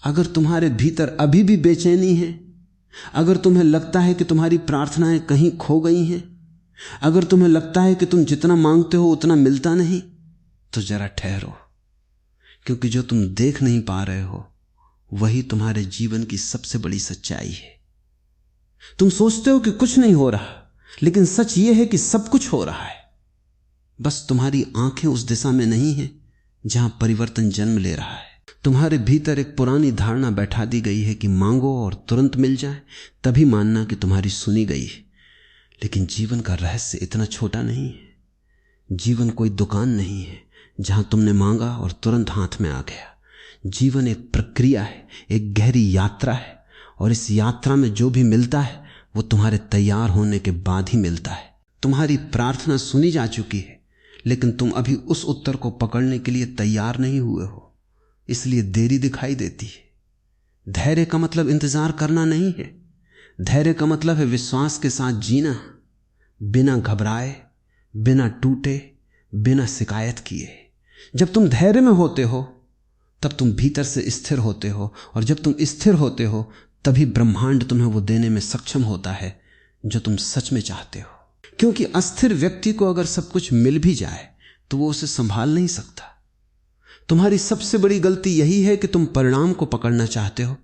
अगर तुम्हारे भीतर अभी भी बेचैनी है, अगर तुम्हें लगता है कि तुम्हारी प्रार्थनाएं कहीं खो गई हैं, अगर तुम्हें लगता है कि तुम जितना मांगते हो उतना मिलता नहीं, तो जरा ठहरो, क्योंकि जो तुम देख नहीं पा रहे हो वही तुम्हारे जीवन की सबसे बड़ी सच्चाई है। तुम सोचते हो कि कुछ नहीं हो रहा, लेकिन सच यह है कि सब कुछ हो रहा है। बस तुम्हारी आंखें उस दिशा में नहीं हैं जहां परिवर्तन जन्म ले रहा है। तुम्हारे भीतर एक पुरानी धारणा बैठा दी गई है कि मांगो और तुरंत मिल जाए, तभी मानना कि तुम्हारी सुनी गई है। लेकिन जीवन का रहस्य इतना छोटा नहीं है। जीवन कोई दुकान नहीं है जहां तुमने मांगा और तुरंत हाथ में आ गया। जीवन एक प्रक्रिया है, एक गहरी यात्रा है, और इस यात्रा में जो भी मिलता है वो तुम्हारे तैयार होने के बाद ही मिलता है। तुम्हारी प्रार्थना सुनी जा चुकी है, लेकिन तुम अभी उस उत्तर को पकड़ने के लिए तैयार नहीं हुए हो, इसलिए देरी दिखाई देती है। धैर्य का मतलब इंतजार करना नहीं है। धैर्य का मतलब है विश्वास के साथ जीना, बिना घबराए, बिना टूटे, बिना शिकायत किए। जब तुम धैर्य में होते हो तब तुम भीतर से स्थिर होते हो, और जब तुम स्थिर होते हो तभी ब्रह्मांड तुम्हें वो देने में सक्षम होता है जो तुम सच में चाहते हो। क्योंकि अस्थिर व्यक्ति को अगर सब कुछ मिल भी जाए तो वो उसे संभाल नहीं सकता। तुम्हारी सबसे बड़ी गलती यही है कि तुम परिणाम को पकड़ना चाहते हो,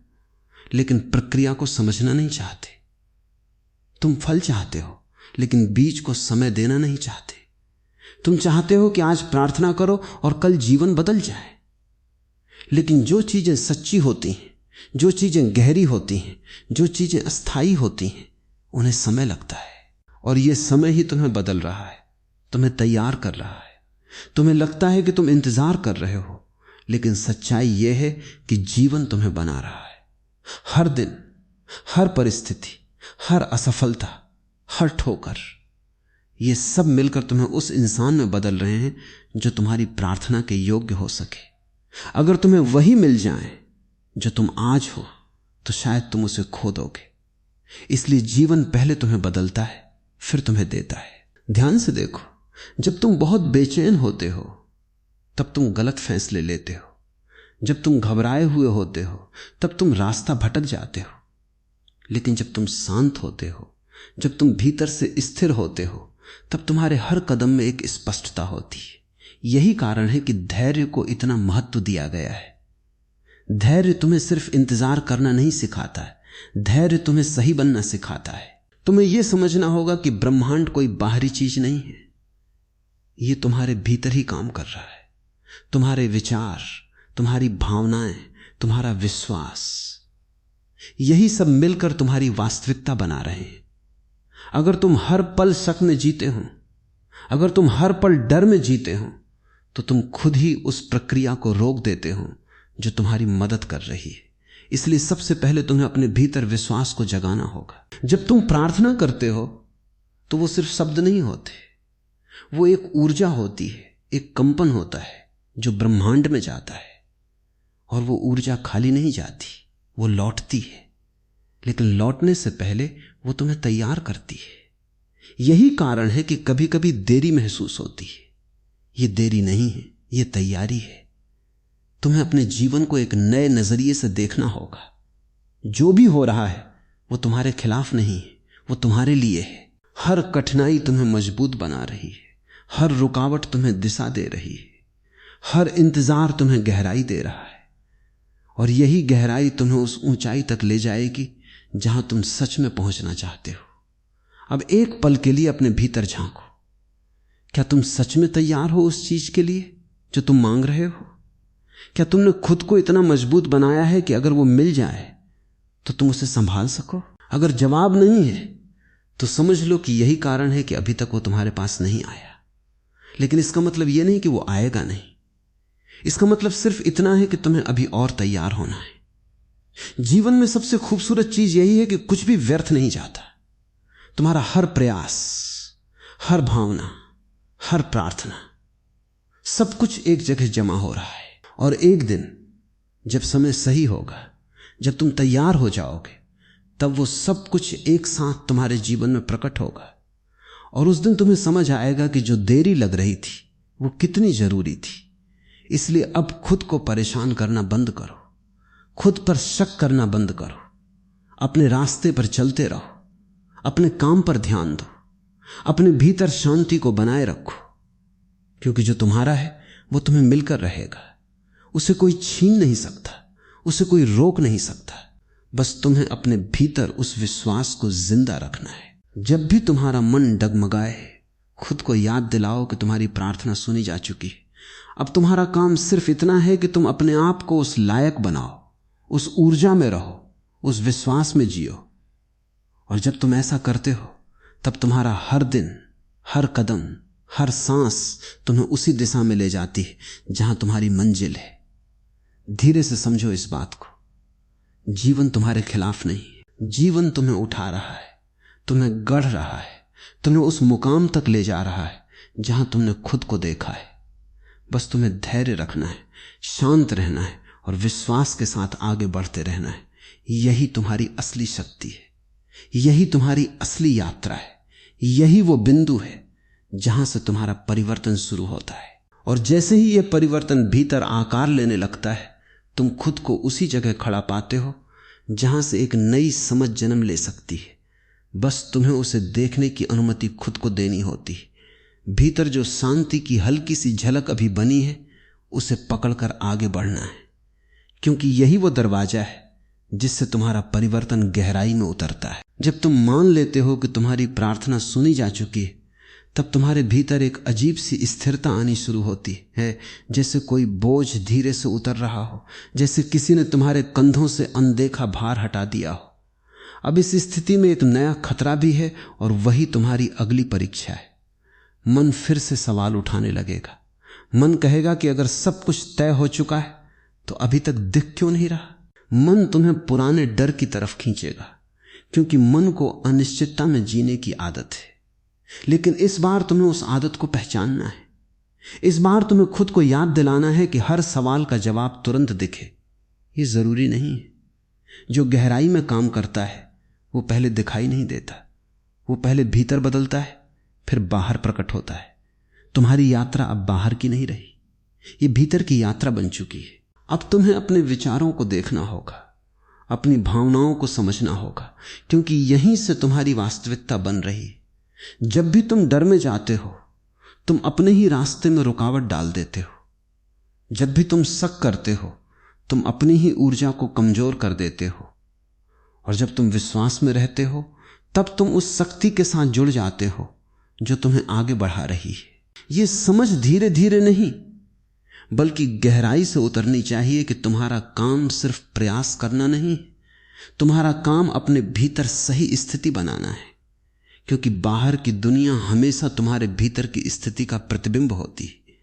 लेकिन प्रक्रिया को समझना नहीं चाहते। तुम फल चाहते हो, लेकिन बीज को समय देना नहीं चाहते। तुम चाहते हो कि आज प्रार्थना करो और कल जीवन बदल जाए, लेकिन जो चीजें सच्ची होती हैं, जो चीजें गहरी होती हैं, जो चीजें अस्थायी होती हैं, उन्हें समय लगता है, और यह समय ही तुम्हें बदल रहा है, तुम्हें तैयार कर रहा है। तुम्हें लगता है कि तुम इंतजार कर रहे हो, लेकिन सच्चाई यह है कि जीवन तुम्हें बना रहा है। हर दिन, हर परिस्थिति, हर असफलता, हर ठोकर, ये सब मिलकर तुम्हें उस इंसान में बदल रहे हैं जो तुम्हारी प्रार्थना के योग्य हो सके। अगर तुम्हें वही मिल जाए जो तुम आज हो, तो शायद तुम उसे खो दोगे। इसलिए जीवन पहले तुम्हें बदलता है, फिर तुम्हें देता है। ध्यान से देखो, जब तुम बहुत बेचैन होते हो तब तुम गलत फैसले लेते हो। जब तुम घबराए हुए होते हो तब तुम रास्ता भटक जाते हो। लेकिन जब तुम शांत होते हो, जब तुम भीतर से स्थिर होते हो, तब तुम्हारे हर कदम में एक स्पष्टता होती है। यही कारण है कि धैर्य को इतना महत्व दिया गया है। धैर्य तुम्हें सिर्फ इंतजार करना नहीं सिखाता है, धैर्य तुम्हें सही बनना सिखाता है। तुम्हें यह समझना होगा कि ब्रह्मांड कोई बाहरी चीज नहीं है, यह तुम्हारे भीतर ही काम कर रहा है। तुम्हारे विचार, तुम्हारी भावनाएं, तुम्हारा विश्वास, यही सब मिलकर तुम्हारी वास्तविकता बना रहे हैं। अगर तुम हर पल शक में जीते हो, अगर तुम हर पल डर में जीते हो, तो तुम खुद ही उस प्रक्रिया को रोक देते हो जो तुम्हारी मदद कर रही है। इसलिए सबसे पहले तुम्हें अपने भीतर विश्वास को जगाना होगा। जब तुम प्रार्थना करते हो तो वो सिर्फ शब्द नहीं होते, वो एक ऊर्जा होती है, एक कंपन होता है जो ब्रह्मांड में जाता है। और वो ऊर्जा खाली नहीं जाती, वो लौटती है, लेकिन लौटने से पहले वो तुम्हें तैयार करती है। यही कारण है कि कभी कभी देरी महसूस होती है। ये देरी नहीं है, ये तैयारी है। तुम्हें अपने जीवन को एक नए नजरिए से देखना होगा। जो भी हो रहा है वो तुम्हारे खिलाफ नहीं है, वो तुम्हारे लिए है। हर कठिनाई तुम्हें मजबूत बना रही है, हर रुकावट तुम्हें दिशा दे रही है, हर इंतजार तुम्हें गहराई दे रहा है। और यही गहराई तुम्हें उस ऊंचाई तक ले जाएगी जहां तुम सच में पहुंचना चाहते हो। अब एक पल के लिए अपने भीतर झांको। क्या तुम सच में तैयार हो उस चीज के लिए जो तुम मांग रहे हो? क्या तुमने खुद को इतना मजबूत बनाया है कि अगर वो मिल जाए तो तुम उसे संभाल सको? अगर जवाब नहीं है तो समझ लो कि यही कारण है कि अभी तक वो तुम्हारे पास नहीं आया। लेकिन इसका मतलब यह नहीं कि वो आएगा नहीं। इसका मतलब सिर्फ इतना है कि तुम्हें अभी और तैयार होना है। जीवन में सबसे खूबसूरत चीज यही है कि कुछ भी व्यर्थ नहीं जाता। तुम्हारा हर प्रयास, हर भावना, हर प्रार्थना, सब कुछ एक जगह जमा हो रहा है। और एक दिन जब समय सही होगा, जब तुम तैयार हो जाओगे, तब वो सब कुछ एक साथ तुम्हारे जीवन में प्रकट होगा। और उस दिन तुम्हें समझ आएगा कि जो देरी लग रही थी वो कितनी जरूरी थी। इसलिए अब खुद को परेशान करना बंद करो, खुद पर शक करना बंद करो, अपने रास्ते पर चलते रहो, अपने काम पर ध्यान दो, अपने भीतर शांति को बनाए रखो, क्योंकि जो तुम्हारा है वो तुम्हें मिलकर रहेगा। उसे कोई छीन नहीं सकता, उसे कोई रोक नहीं सकता। बस तुम्हें अपने भीतर उस विश्वास को जिंदा रखना है। जब भी तुम्हारा मन डगमगाए, खुद को याद दिलाओ कि तुम्हारी प्रार्थना सुनी जा चुकी है। अब तुम्हारा काम सिर्फ इतना है कि तुम अपने आप को उस लायक बनाओ, उस ऊर्जा में रहो, उस विश्वास में जियो। और जब तुम ऐसा करते हो तब तुम्हारा हर दिन, हर कदम, हर सांस तुम्हें उसी दिशा में ले जाती है जहां तुम्हारी मंजिल है। धीरे से समझो इस बात को। जीवन तुम्हारे खिलाफ नहीं है। जीवन तुम्हें उठा रहा है, तुम्हें गढ़ रहा है, तुम्हें उस मुकाम तक ले जा रहा है जहां तुमने खुद को देखा है। बस तुम्हें धैर्य रखना है, शांत रहना है और विश्वास के साथ आगे बढ़ते रहना है। यही तुम्हारी असली शक्ति है, यही तुम्हारी असली यात्रा है, यही वो बिंदु है जहां से तुम्हारा परिवर्तन शुरू होता है। और जैसे ही यह परिवर्तन भीतर आकार लेने लगता है, तुम खुद को उसी जगह खड़ा पाते हो जहां से एक नई समझ जन्म ले सकती है। बस तुम्हें उसे देखने की अनुमति खुद को देनी होती है। भीतर जो शांति की हल्की सी झलक अभी बनी है, उसे पकड़कर आगे बढ़ना है, क्योंकि यही वो दरवाजा है जिससे तुम्हारा परिवर्तन गहराई में उतरता है। जब तुम मान लेते हो कि तुम्हारी प्रार्थना सुनी जा चुकी है, तब तुम्हारे भीतर एक अजीब सी स्थिरता आनी शुरू होती है, जैसे कोई बोझ धीरे से उतर रहा हो, जैसे किसी ने तुम्हारे कंधों से अनदेखा भार हटा दिया हो। अब इस स्थिति में एक नया खतरा भी है और वही तुम्हारी अगली परीक्षा है। मन फिर से सवाल उठाने लगेगा। मन कहेगा कि अगर सब कुछ तय हो चुका है तो अभी तक दिख क्यों नहीं रहा। मन तुम्हें पुराने डर की तरफ खींचेगा, क्योंकि मन को अनिश्चितता में जीने की आदत है। लेकिन इस बार तुम्हें उस आदत को पहचानना है। इस बार तुम्हें खुद को याद दिलाना है कि हर सवाल का जवाब तुरंत दिखे, ये जरूरी नहीं है। जो गहराई में काम करता है वो पहले दिखाई नहीं देता, वो पहले भीतर बदलता है, फिर बाहर प्रकट होता है। तुम्हारी यात्रा अब बाहर की नहीं रही, ये भीतर की यात्रा बन चुकी है। अब तुम्हें अपने विचारों को देखना होगा, अपनी भावनाओं को समझना होगा, क्योंकि यहीं से तुम्हारी वास्तविकता बन रही है। जब भी तुम डर में जाते हो, तुम अपने ही रास्ते में रुकावट डाल देते हो। जब भी तुम शक करते हो, तुम अपनी ही ऊर्जा को कमजोर कर देते हो। और जब तुम विश्वास में रहते हो, तब तुम उस शक्ति के साथ जुड़ जाते हो जो तुम्हें आगे बढ़ा रही है। यह समझ धीरे धीरे नहीं, बल्कि गहराई से उतरनी चाहिए कि तुम्हारा काम सिर्फ प्रयास करना नहीं, तुम्हारा काम अपने भीतर सही स्थिति बनाना है। क्योंकि बाहर की दुनिया हमेशा तुम्हारे भीतर की स्थिति का प्रतिबिंब होती है।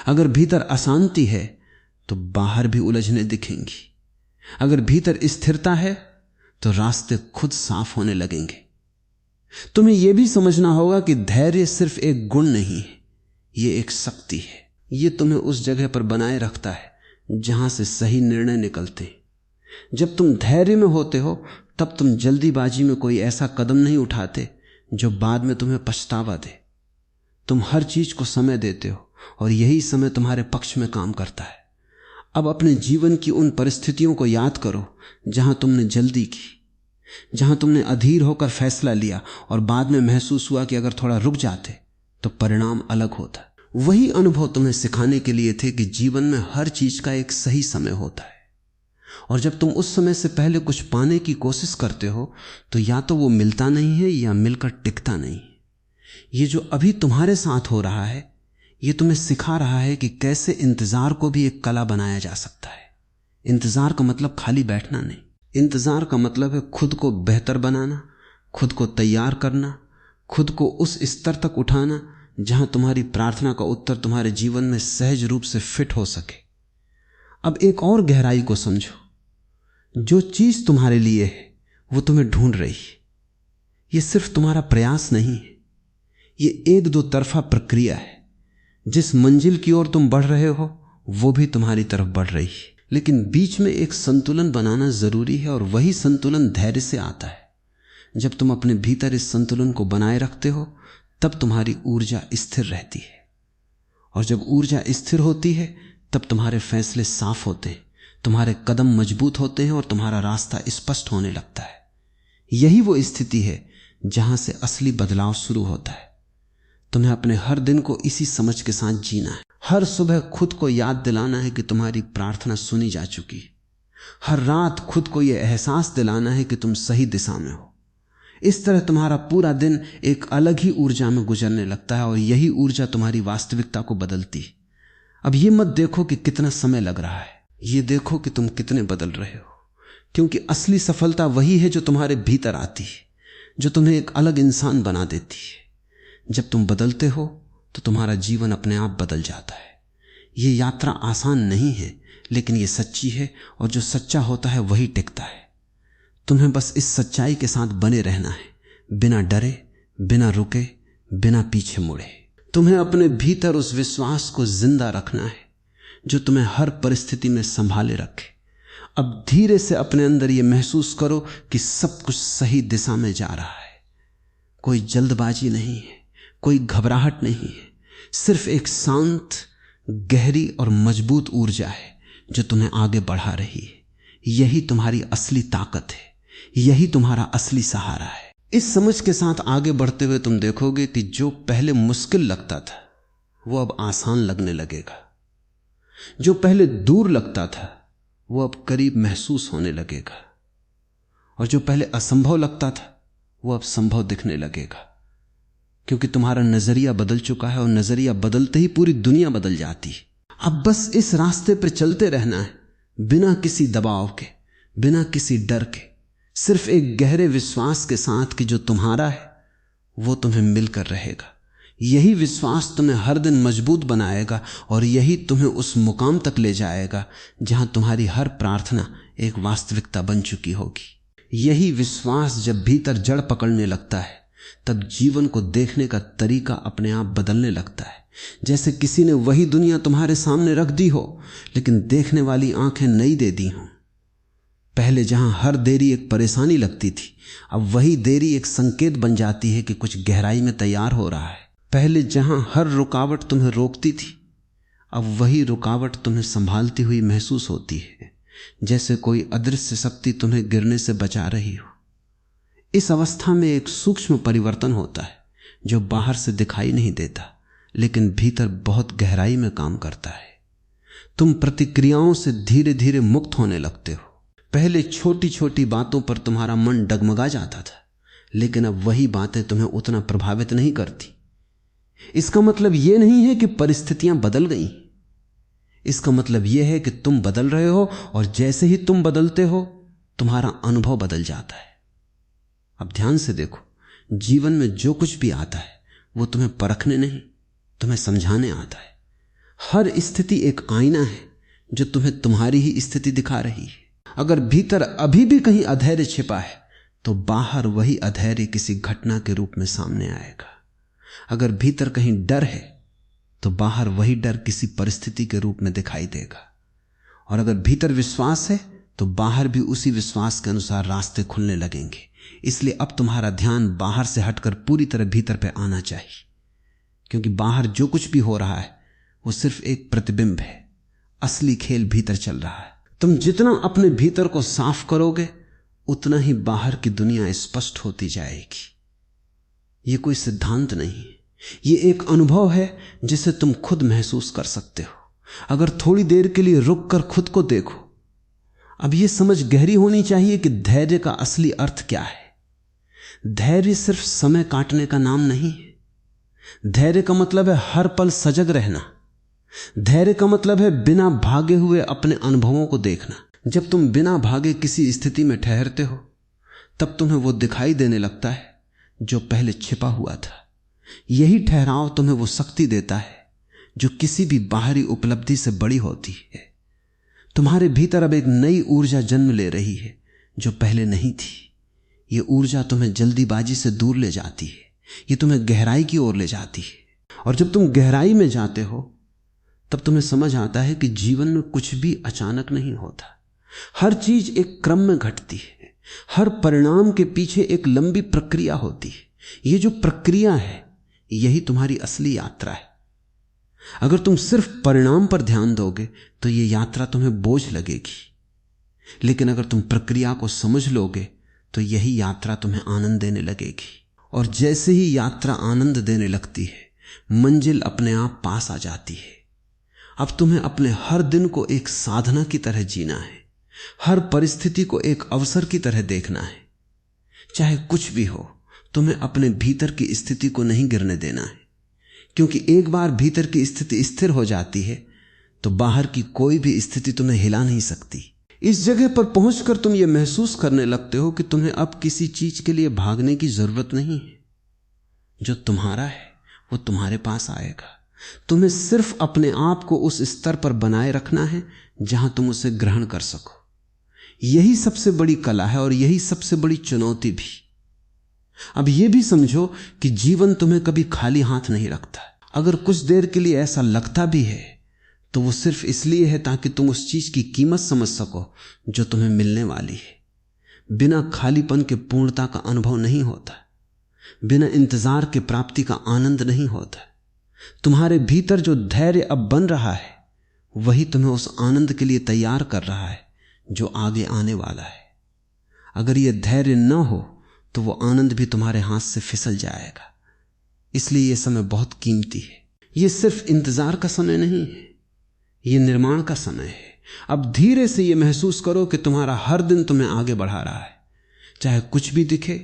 अगर भीतर अशांति है तो बाहर भी उलझने दिखेंगी। अगर भीतर स्थिरता है तो रास्ते खुद साफ होने लगेंगे। तुम्हें यह भी समझना होगा कि धैर्य सिर्फ एक गुण नहीं है, यह एक शक्ति है। यह तुम्हें उस जगह पर बनाए रखता है जहां से सही निर्णय निकलते हैं। जब तुम धैर्य में होते हो, तब तुम जल्दीबाजी में कोई ऐसा कदम नहीं उठाते जो बाद में तुम्हें पछतावा दे। तुम हर चीज को समय देते हो और यही समय तुम्हारे पक्ष में काम करता है। अब अपने जीवन की उन परिस्थितियों को याद करो जहां तुमने जल्दी की, जहां तुमने अधीर होकर फैसला लिया और बाद में महसूस हुआ कि अगर थोड़ा रुक जाते तो परिणाम अलग होता। वही अनुभव तुम्हें सिखाने के लिए थे कि जीवन में हर चीज का एक सही समय होता है, और जब तुम उस समय से पहले कुछ पाने की कोशिश करते हो तो या तो वो मिलता नहीं है या मिलकर टिकता नहीं। ये जो अभी तुम्हारे साथ हो रहा है, ये तुम्हें सिखा रहा है कि कैसे इंतजार को भी एक कला बनाया जा सकता है। इंतजार का मतलब खाली बैठना नहीं, इंतजार का मतलब है खुद को बेहतर बनाना, खुद को तैयार करना, खुद को उस स्तर तक उठाना जहां तुम्हारी प्रार्थना का उत्तर तुम्हारे जीवन में सहज रूप से फिट हो सके। अब एक और गहराई को समझो। जो चीज तुम्हारे लिए है वो तुम्हें ढूंढ रही है। यह सिर्फ तुम्हारा प्रयास नहीं है, यह एक दो तरफा प्रक्रिया है। जिस मंजिल की ओर तुम बढ़ रहे हो वो भी तुम्हारी तरफ बढ़ रही है, लेकिन बीच में एक संतुलन बनाना जरूरी है, और वही संतुलन धैर्य से आता है। जब तुम अपने भीतर इस संतुलन को बनाए रखते हो, तब तुम्हारी ऊर्जा स्थिर रहती है, और जब ऊर्जा स्थिर होती है तब तुम्हारे फैसले साफ होते हैं, तुम्हारे कदम मजबूत होते हैं और तुम्हारा रास्ता स्पष्ट होने लगता है। यही वो स्थिति है जहां से असली बदलाव शुरू होता है। तुम्हें अपने हर दिन को इसी समझ के साथ जीना है। हर सुबह खुद को याद दिलाना है कि तुम्हारी प्रार्थना सुनी जा चुकी है। हर रात खुद को यह एहसास दिलाना है कि तुम सही दिशा में हो। इस तरह तुम्हारा पूरा दिन एक अलग ही ऊर्जा में गुजरने लगता है और यही ऊर्जा तुम्हारी वास्तविकता को बदलती है। अब ये मत देखो कि कितना समय लग रहा है, ये देखो कि तुम कितने बदल रहे हो, क्योंकि असली सफलता वही है जो तुम्हारे भीतर आती है, जो तुम्हें एक अलग इंसान बना देती है। जब तुम बदलते हो तो तुम्हारा जीवन अपने आप बदल जाता है। ये यात्रा आसान नहीं है, लेकिन ये सच्ची है, और जो सच्चा होता है वही टिकता है। तुम्हें बस इस सच्चाई के साथ बने रहना है, बिना डरे, बिना रुके, बिना पीछे मुड़े। तुम्हें अपने भीतर उस विश्वास को जिंदा रखना है जो तुम्हें हर परिस्थिति में संभाले रखे। अब धीरे से अपने अंदर यह महसूस करो कि सब कुछ सही दिशा में जा रहा है। कोई जल्दबाजी नहीं है, कोई घबराहट नहीं है, सिर्फ एक शांत, गहरी और मजबूत ऊर्जा है जो तुम्हें आगे बढ़ा रही है। यही तुम्हारी असली ताकत है, यही तुम्हारा असली सहारा है। इस समझ के साथ आगे बढ़ते हुए तुम देखोगे कि जो पहले मुश्किल लगता था वो अब आसान लगने लगेगा, जो पहले दूर लगता था वो अब करीब महसूस होने लगेगा, और जो पहले असंभव लगता था वो अब संभव दिखने लगेगा, क्योंकि तुम्हारा नजरिया बदल चुका है, और नजरिया बदलते ही पूरी दुनिया बदल जाती है। अब बस इस रास्ते पर चलते रहना है, बिना किसी दबाव के, बिना किसी डर के, सिर्फ एक गहरे विश्वास के साथ कि जो तुम्हारा है वो तुम्हें मिलकर रहेगा। यही विश्वास तुम्हें हर दिन मजबूत बनाएगा, और यही तुम्हें उस मुकाम तक ले जाएगा जहां तुम्हारी हर प्रार्थना एक वास्तविकता बन चुकी होगी। यही विश्वास जब भीतर जड़ पकड़ने लगता है तब जीवन को देखने का तरीका अपने आप बदलने लगता है। जैसे किसी ने वही दुनिया तुम्हारे सामने रख दी हो, लेकिन देखने वाली आंखें नई दे दी हों। पहले जहां हर देरी एक परेशानी लगती थी, अब वही देरी एक संकेत बन जाती है कि कुछ गहराई में तैयार हो रहा है। पहले जहां हर रुकावट तुम्हें रोकती थी, अब वही रुकावट तुम्हें संभालती हुई महसूस होती है, जैसे कोई अदृश्य शक्ति तुम्हें गिरने से बचा रही हो। इस अवस्था में एक सूक्ष्म परिवर्तन होता है जो बाहर से दिखाई नहीं देता, लेकिन भीतर बहुत गहराई में काम करता है। तुम प्रतिक्रियाओं से धीरे धीरे मुक्त होने लगते हो। पहले छोटी छोटी बातों पर तुम्हारा मन डगमगा जाता था, लेकिन अब वही बातें तुम्हें उतना प्रभावित नहीं करती। इसका मतलब यह नहीं है कि परिस्थितियां बदल गई, इसका मतलब यह है कि तुम बदल रहे हो, और जैसे ही तुम बदलते हो तुम्हारा अनुभव बदल जाता है। अब ध्यान से देखो, जीवन में जो कुछ भी आता है वो तुम्हें परखने नहीं, तुम्हें समझाने आता है। हर स्थिति एक आईना है जो तुम्हें तुम्हारी ही स्थिति दिखा रही है। अगर भीतर अभी भी कहीं अधैर्य छिपा है तो बाहर वही अधैर्य किसी घटना के रूप में सामने आएगा। अगर भीतर कहीं डर है तो बाहर वही डर किसी परिस्थिति के रूप में दिखाई देगा, और अगर भीतर विश्वास है तो बाहर भी उसी विश्वास के अनुसार रास्ते खुलने लगेंगे। इसलिए अब तुम्हारा ध्यान बाहर से हटकर पूरी तरह भीतर पे आना चाहिए, क्योंकि बाहर जो कुछ भी हो रहा है वो सिर्फ एक प्रतिबिंब है, असली खेल भीतर चल रहा है। तुम जितना अपने भीतर को साफ करोगे उतना ही बाहर की दुनिया स्पष्ट होती जाएगी। ये कोई सिद्धांत नहीं है, ये एक अनुभव है जिसे तुम खुद महसूस कर सकते हो। अगर थोड़ी देर के लिए रुक कर खुद को देखो, अब यह समझ गहरी होनी चाहिए कि धैर्य का असली अर्थ क्या है। धैर्य सिर्फ समय काटने का नाम नहीं है। धैर्य का मतलब है हर पल सजग रहना। धैर्य का मतलब है बिना भागे हुए अपने अनुभवों को देखना। जब तुम बिना भागे किसी स्थिति में ठहरते हो तब तुम्हें वो दिखाई देने लगता है जो पहले छिपा हुआ था। यही ठहराव तुम्हें वो शक्ति देता है जो किसी भी बाहरी उपलब्धि से बड़ी होती है। तुम्हारे भीतर अब एक नई ऊर्जा जन्म ले रही है जो पहले नहीं थी। ये ऊर्जा तुम्हें जल्दीबाजी से दूर ले जाती है, ये तुम्हें गहराई की ओर ले जाती है। और जब तुम गहराई में जाते हो तब तुम्हें समझ आता है कि जीवन में कुछ भी अचानक नहीं होता। हर चीज एक क्रम में घटती है। हर परिणाम के पीछे एक लंबी प्रक्रिया होती है। ये जो प्रक्रिया है यही तुम्हारी असली यात्रा है। अगर तुम सिर्फ परिणाम पर ध्यान दोगे तो ये यात्रा तुम्हें बोझ लगेगी। लेकिन अगर तुम प्रक्रिया को समझ लोगे तो यही यात्रा तुम्हें आनंद देने लगेगी। और जैसे ही यात्रा आनंद देने लगती है, मंजिल अपने आप पास आ जाती है। अब तुम्हें अपने हर दिन को एक साधना की तरह जीना है, हर परिस्थिति को एक अवसर की तरह देखना है। चाहे कुछ भी हो, तुम्हें अपने भीतर की स्थिति को नहीं गिरने देना है, क्योंकि एक बार भीतर की स्थिति स्थिर हो जाती है तो बाहर की कोई भी स्थिति तुम्हें हिला नहीं सकती। इस जगह पर पहुंचकर तुम यह महसूस करने लगते हो कि तुम्हें अब किसी चीज के लिए भागने की जरूरत नहीं है। जो तुम्हारा है वो तुम्हारे पास आएगा। तुम्हें सिर्फ अपने आप को उस स्तर पर बनाए रखना है जहां तुम उसे ग्रहण कर सको। यही सबसे बड़ी कला है और यही सबसे बड़ी चुनौती भी। अब यह भी समझो कि जीवन तुम्हें कभी खाली हाथ नहीं रखता। अगर कुछ देर के लिए ऐसा लगता भी है तो वो सिर्फ इसलिए है ताकि तुम उस चीज की कीमत समझ सको जो तुम्हें मिलने वाली है। बिना खालीपन के पूर्णता का अनुभव नहीं होता, बिना इंतजार के प्राप्ति का आनंद नहीं होता। तुम्हारे भीतर जो धैर्य अब बन रहा है वही तुम्हें उस आनंद के लिए तैयार कर रहा है जो आगे आने वाला है। अगर यह धैर्य न हो तो वो आनंद भी तुम्हारे हाथ से फिसल जाएगा। इसलिए यह समय बहुत कीमती है। यह सिर्फ इंतजार का समय नहीं है, यह निर्माण का समय है। अब धीरे से यह महसूस करो कि तुम्हारा हर दिन तुम्हें आगे बढ़ा रहा है। चाहे कुछ भी दिखे,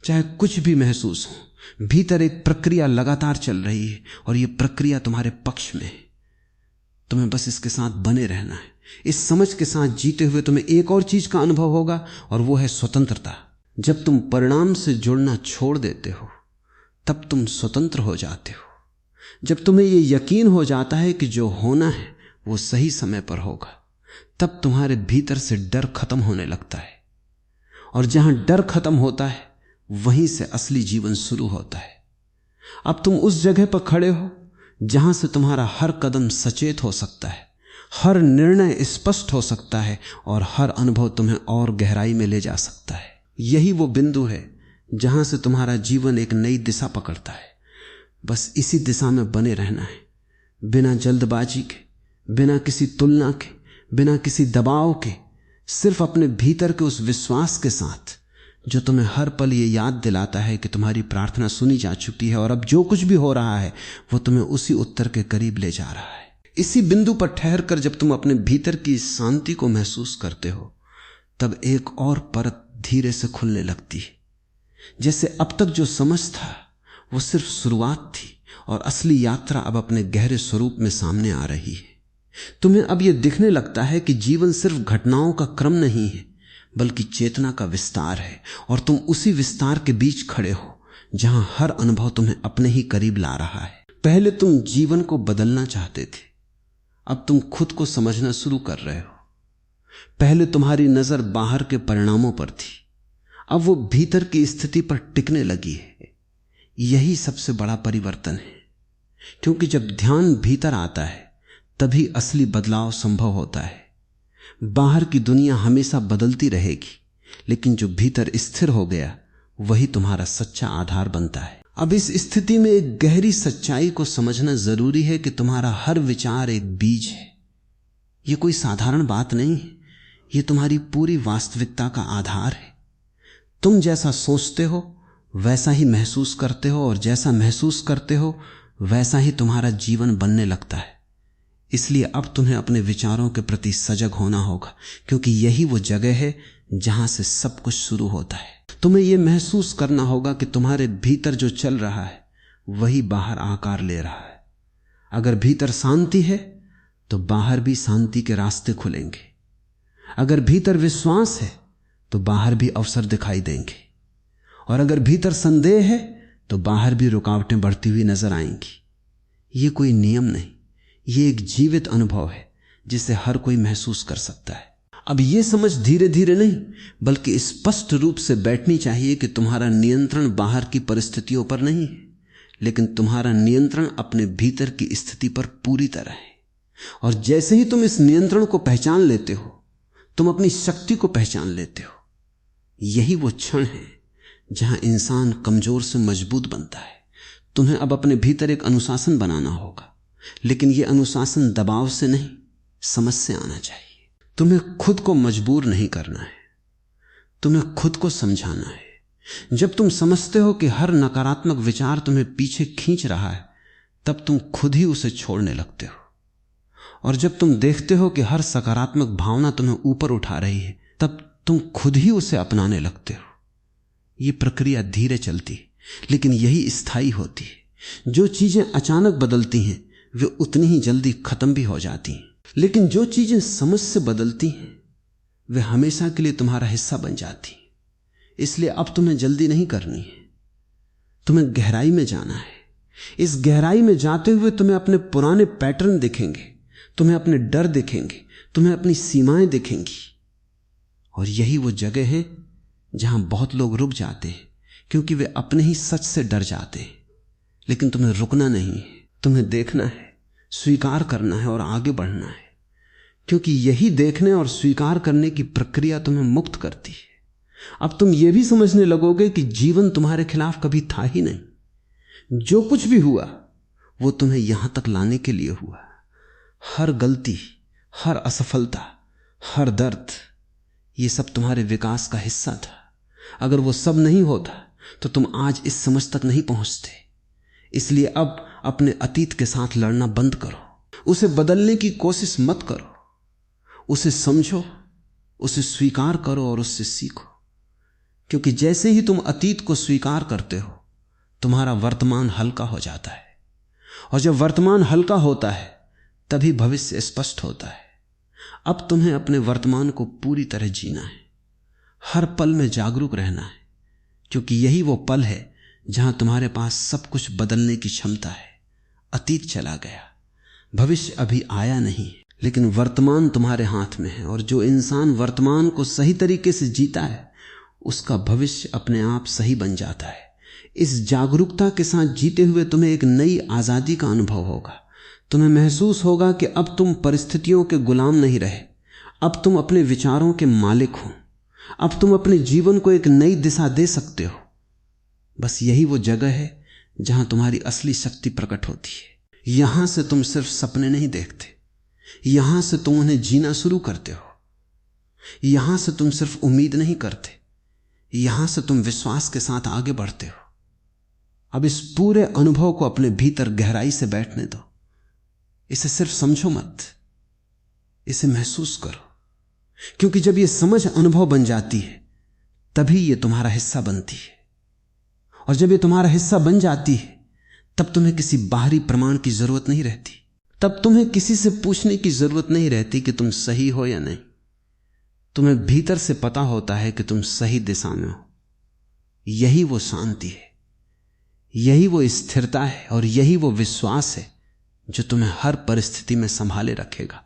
चाहे कुछ भी महसूस हो, भीतर एक प्रक्रिया लगातार चल रही है और यह प्रक्रिया तुम्हारे पक्ष में है। तुम्हें बस इसके साथ बने रहना है। इस समझ के साथ जीते हुए तुम्हें एक और चीज का अनुभव होगा और वो है स्वतंत्रता। जब तुम परिणाम से जुड़ना छोड़ देते हो तब तुम स्वतंत्र हो जाते हो। जब तुम्हें यह यकीन हो जाता है कि जो होना है वो सही समय पर होगा, तब तुम्हारे भीतर से डर खत्म होने लगता है। और जहां डर खत्म होता है वहीं से असली जीवन शुरू होता है। अब तुम उस जगह पर खड़े हो जहां से तुम्हारा हर कदम सचेत हो सकता है, हर निर्णय स्पष्ट हो सकता है और हर अनुभव तुम्हें और गहराई में ले जा सकता है। यही वो बिंदु है जहां से तुम्हारा जीवन एक नई दिशा पकड़ता है। बस इसी दिशा में बने रहना है, बिना जल्दबाजी के, बिना किसी तुलना के, बिना किसी दबाव के, सिर्फ अपने भीतर के उस विश्वास के साथ जो तुम्हें हर पल ये याद दिलाता है कि तुम्हारी प्रार्थना सुनी जा चुकी है और अब जो कुछ भी हो रहा है वो तुम्हें उसी उत्तर के करीब ले जा रहा है। इसी बिंदु पर ठहर कर जब तुम अपने भीतर की शांति को महसूस करते हो तब एक और परत धीरे से खुलने लगती है। जैसे अब तक जो समझ था वो सिर्फ शुरुआत थी और असली यात्रा अब अपने गहरे स्वरूप में सामने आ रही है। तुम्हें अब यह दिखने लगता है कि जीवन सिर्फ घटनाओं का क्रम नहीं है बल्कि चेतना का विस्तार है और तुम उसी विस्तार के बीच खड़े हो जहां हर अनुभव तुम्हें अपने ही करीब ला रहा है। पहले तुम जीवन को बदलना चाहते थे, अब तुम खुद को समझना शुरू कर रहे हो। पहले तुम्हारी नजर बाहर के परिणामों पर थी, अब वो भीतर की स्थिति पर टिकने लगी है। यही सबसे बड़ा परिवर्तन है, क्योंकि जब ध्यान भीतर आता है तभी असली बदलाव संभव होता है। बाहर की दुनिया हमेशा बदलती रहेगी, लेकिन जो भीतर स्थिर हो गया वही तुम्हारा सच्चा आधार बनता है। अब इस स्थिति में एक गहरी सच्चाई को समझना जरूरी है कि तुम्हारा हर विचार एक बीज है। यह कोई साधारण बात नहीं है, यह तुम्हारी पूरी वास्तविकता का आधार है। तुम जैसा सोचते हो वैसा ही महसूस करते हो और जैसा महसूस करते हो वैसा ही तुम्हारा जीवन बनने लगता है। इसलिए अब तुम्हें अपने विचारों के प्रति सजग होना होगा, क्योंकि यही वो जगह है जहां से सब कुछ शुरू होता है। तुम्हें यह महसूस करना होगा कि तुम्हारे भीतर जो चल रहा है वही बाहर आकार ले रहा है। अगर भीतर शांति है तो बाहर भी शांति के रास्ते खुलेंगे। अगर भीतर विश्वास है तो बाहर भी अवसर दिखाई देंगे, और अगर भीतर संदेह है तो बाहर भी रुकावटें बढ़ती हुई नजर आएंगी। ये कोई नियम नहीं, ये एक जीवित अनुभव है जिसे हर कोई महसूस कर सकता है। अब यह समझ धीरे धीरे नहीं बल्कि स्पष्ट रूप से बैठनी चाहिए कि तुम्हारा नियंत्रण बाहर की परिस्थितियों पर नहीं है, लेकिन तुम्हारा नियंत्रण अपने भीतर की स्थिति पर पूरी तरह है। और जैसे ही तुम इस नियंत्रण को पहचान लेते हो, तुम अपनी शक्ति को पहचान लेते हो। यही वो क्षण है जहां इंसान कमजोर से मजबूत बनता है। तुम्हें अब अपने भीतर एक अनुशासन बनाना होगा, लेकिन यह अनुशासन दबाव से नहीं, समझ से आना चाहिए। तुम्हें खुद को मजबूर नहीं करना है, तुम्हें खुद को समझाना है। जब तुम समझते हो कि हर नकारात्मक विचार तुम्हें पीछे खींच रहा है, तब तुम खुद ही उसे छोड़ने लगते हो। और जब तुम देखते हो कि हर सकारात्मक भावना तुम्हें ऊपर उठा रही है, तब तुम खुद ही उसे अपनाने लगते हो। यह प्रक्रिया धीरे चलती है, लेकिन यही स्थायी होती है। जो चीजें अचानक बदलती हैं वे उतनी ही जल्दी खत्म भी हो जाती हैं, लेकिन जो चीजें समझ से बदलती हैं वे हमेशा के लिए तुम्हारा हिस्सा बन जाती हैं। इसलिए अब तुम्हें जल्दी नहीं करनी है, तुम्हें गहराई में जाना है। इस गहराई में जाते हुए तुम्हें अपने पुराने पैटर्न दिखेंगे, तुम्हें अपने डर दिखेंगे, तुम्हें अपनी सीमाएं दिखेंगी। और यही वो जगह है जहां बहुत लोग रुक जाते हैं, क्योंकि वे अपने ही सच से डर जाते हैं। लेकिन तुम्हें रुकना नहीं है, तुम्हें देखना है, स्वीकार करना है और आगे बढ़ना है, क्योंकि यही देखने और स्वीकार करने की प्रक्रिया तुम्हें मुक्त करती है। अब तुम यह भी समझने लगोगे कि जीवन तुम्हारे खिलाफ कभी था ही नहीं। जो कुछ भी हुआ वो तुम्हें यहां तक लाने के लिए हुआ। हर गलती, हर असफलता, हर दर्द, ये सब तुम्हारे विकास का हिस्सा था। अगर वो सब नहीं होता तो तुम आज इस समझ तक नहीं पहुंचते। इसलिए अब अपने अतीत के साथ लड़ना बंद करो, उसे बदलने की कोशिश मत करो। उसे समझो, उसे स्वीकार करो और उससे सीखो। क्योंकि जैसे ही तुम अतीत को स्वीकार करते हो, तुम्हारा वर्तमान हल्का हो जाता है। और जब वर्तमान हल्का होता है तभी भविष्य स्पष्ट होता है। अब तुम्हें अपने वर्तमान को पूरी तरह जीना है, हर पल में जागरूक रहना है, क्योंकि यही वो पल है जहां तुम्हारे पास सब कुछ बदलने की क्षमता है। अतीत चला गया, भविष्य अभी आया नहीं, लेकिन वर्तमान तुम्हारे हाथ में है। और जो इंसान वर्तमान को सही तरीके से जीता है उसका भविष्य अपने आप सही बन जाता है। इस जागरूकता के साथ जीते हुए तुम्हें एक नई आजादी का अनुभव होगा। तुम्हें महसूस होगा कि अब तुम परिस्थितियों के गुलाम नहीं रहे, अब तुम अपने विचारों के मालिक हो, अब तुम अपने जीवन को एक नई दिशा दे सकते हो। बस यही वो जगह है जहां तुम्हारी असली शक्ति प्रकट होती है। यहां से तुम सिर्फ सपने नहीं देखते, यहां से तुम उन्हें जीना शुरू करते हो। यहां से तुम सिर्फ उम्मीद नहीं करते, यहां से तुम विश्वास के साथ आगे बढ़ते हो। अब इस पूरे अनुभव को अपने भीतर गहराई से बैठने दो। इसे सिर्फ समझो मत, इसे महसूस करो। क्योंकि जब यह समझ अनुभव बन जाती है तभी यह तुम्हारा हिस्सा बनती है। और जब यह तुम्हारा हिस्सा बन जाती है तब तुम्हें किसी बाहरी प्रमाण की जरूरत नहीं रहती। तब तुम्हें किसी से पूछने की जरूरत नहीं रहती कि तुम सही हो या नहीं। तुम्हें भीतर से पता होता है कि तुम सही दिशा में हो। यही वो शांति है, यही वो स्थिरता है और यही वो विश्वास है जो तुम्हें हर परिस्थिति में संभाले रखेगा।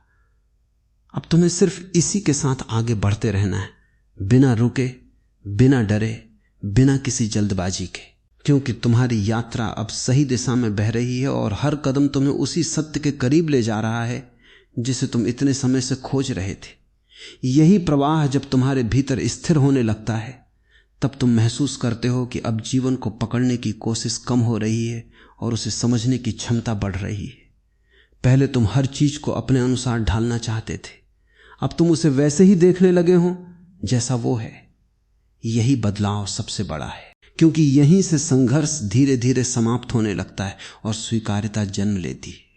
अब तुम्हें सिर्फ इसी के साथ आगे बढ़ते रहना है, बिना रुके, बिना डरे, बिना किसी जल्दबाजी के। क्योंकि तुम्हारी यात्रा अब सही दिशा में बह रही है और हर कदम तुम्हें उसी सत्य के करीब ले जा रहा है जिसे तुम इतने समय से खोज रहे थे। यही प्रवाह जब तुम्हारे भीतर स्थिर होने लगता है तब तुम महसूस करते हो कि अब जीवन को पकड़ने की कोशिश कम हो रही है और उसे समझने की क्षमता बढ़ रही है। पहले तुम हर चीज को अपने अनुसार ढालना चाहते थे, अब तुम उसे वैसे ही देखने लगे हो जैसा वो है। यही बदलाव सबसे बड़ा है, क्योंकि यहीं से संघर्ष धीरे धीरे समाप्त होने लगता है और स्वीकार्यता जन्म लेती है।